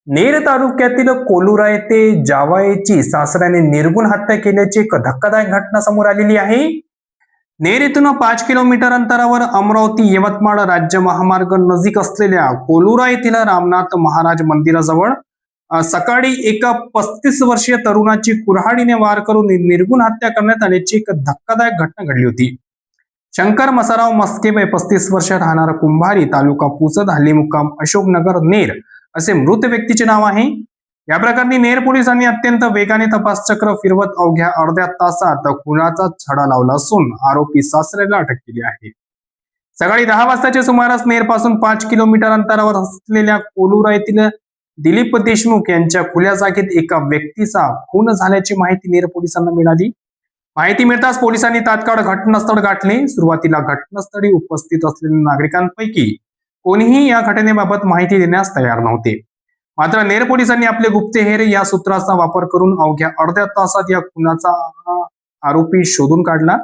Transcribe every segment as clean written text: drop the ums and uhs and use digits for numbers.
नेर तालुक्यातील कोलुरा येथे जावयाची सासऱ्याने निर्गुण हत्या केल्याची एक धक्कादायक घटना समोर आलेली आहे. नेर येथून 5 किलोमीटर अंतरावर अमरावती यवतमाळ राज्य महामार्ग नजीक असलेल्या कोलुरा येथील रामनाथ महाराज मंदिराजवळ सकाळी एका 35 वर्षीय तरुणाची कुऱ्हाडीने वार करून निर्गुण हत्या करण्यात आल्याची एक धक्कादायक घटना घडली होती. शंकर मसाराव मस्के वय 35 वर्ष, राहणार कुंभारी, तालुका पुसद, हल्ली मुक्काम अशोकनगर, नेर असे मृत व्यक्तीचे नाव आहे. या प्रकरणी नेर पोलिसांनी अत्यंत वेगाने तपास चक्र फिरवत अवघ्या अर्ध्या तासात खुनाचा छडा लावला असून आरोपी सासऱ्याला अटक केली आहे. सकाळी 10 वाजताच्या सुमारास नेर पासून 5 किलोमीटर अंतरावर असलेल्या कोलुरा येथील दिलीप देशमुख यांच्या खुल्या जागेत एका व्यक्तीचा खून झाल्याची माहिती नेर पोलिसांना मिळाली. माहिती मिळताच पोलिसांनी तात्काळ घटनास्थळ गाठले. सुरुवातीला घटनास्थळी उपस्थित असलेल्या नागरिकांपैकी कोणीही या घटनेबाबत माहिती देण्यास तयार नव्हते. मात्र नेर पोलिसांनी आपले गुप्तहेर या सूत्राचा वापर करून अवघ्या अर्ध्या तासात या खुनाचा आरोपी शोधून काढला.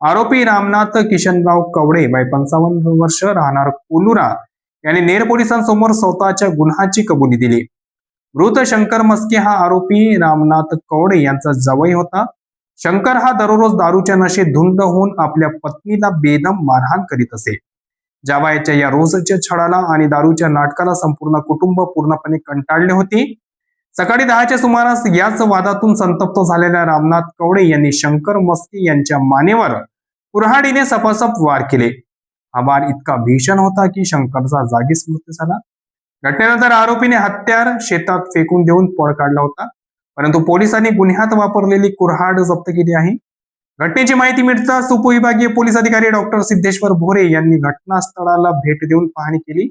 आरोपी रामनाथ किशनराव कवडे वय 55 वर्ष, राहणार कोलुरा यांनी नेर पोलिसांसमोर स्वतःच्या गुन्ह्याची कबुली दिली. मृत शंकर मस्के हा आरोपी रामनाथ कवडे यांचा जावई होता. शंकर हा दररोज दारूच्या नशेत धुंद होऊन आपल्या पत्नीला बेदम मारहाण करीत असे. जावयाच्या या रोजच्या छळाला आणि दारूच्या नाटकाला संपूर्ण कुटुंब पूर्णपणे कंटाळले होते. सकाळी 10च्या सुमारास याच वादातून संतप्त झालेल्या रामनाथ कवडे यांनी शंकर मस्के यांच्या मानेवर कुऱ्हाडीने सपासप वार केले. हा वार इतका भीषण होता की शंकरचा जागीच मृत्यू झाला. घटनेनंतर आरोपीने हत्यार शेतात फेकून देऊन पळ काढला होता, परंतु पोलिसांनी गुन्ह्यात वापरलेली कुऱ्हाड जप्त केली आहे. घटनेची माहिती मिळताच उपविभागीय पोलीस अधिकारी डॉक्टर सिद्धेश्वर भोरे यांनी घटनास्थळाला भेट देऊन पाहणी केली.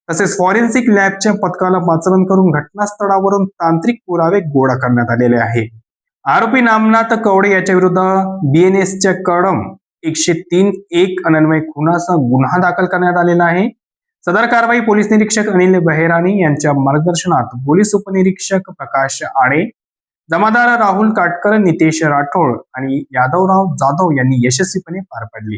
तसेच फॉरेन्सिक लॅबच्या पथकाला पाचारण करून घटनास्थळावरून तांत्रिक पुरावे गोळा करण्यात आलेले आहे. आरोपी रामनाथ कवडे याच्या विरुद्ध BNSच्या कलम 103(1) अन्वये खुनाचा गुन्हा दाखल करण्यात आलेला आहे. सदर कारवाई पोलीस निरीक्षक अनिल बहेराणी यांच्या मार्गदर्शनात पोलीस उपनिरीक्षक प्रकाश आडे, जमादार राहुल काटकर, नितेश राठोड आणि यादवराव जाधव यांनी यशस्वीपणे पार पाडली.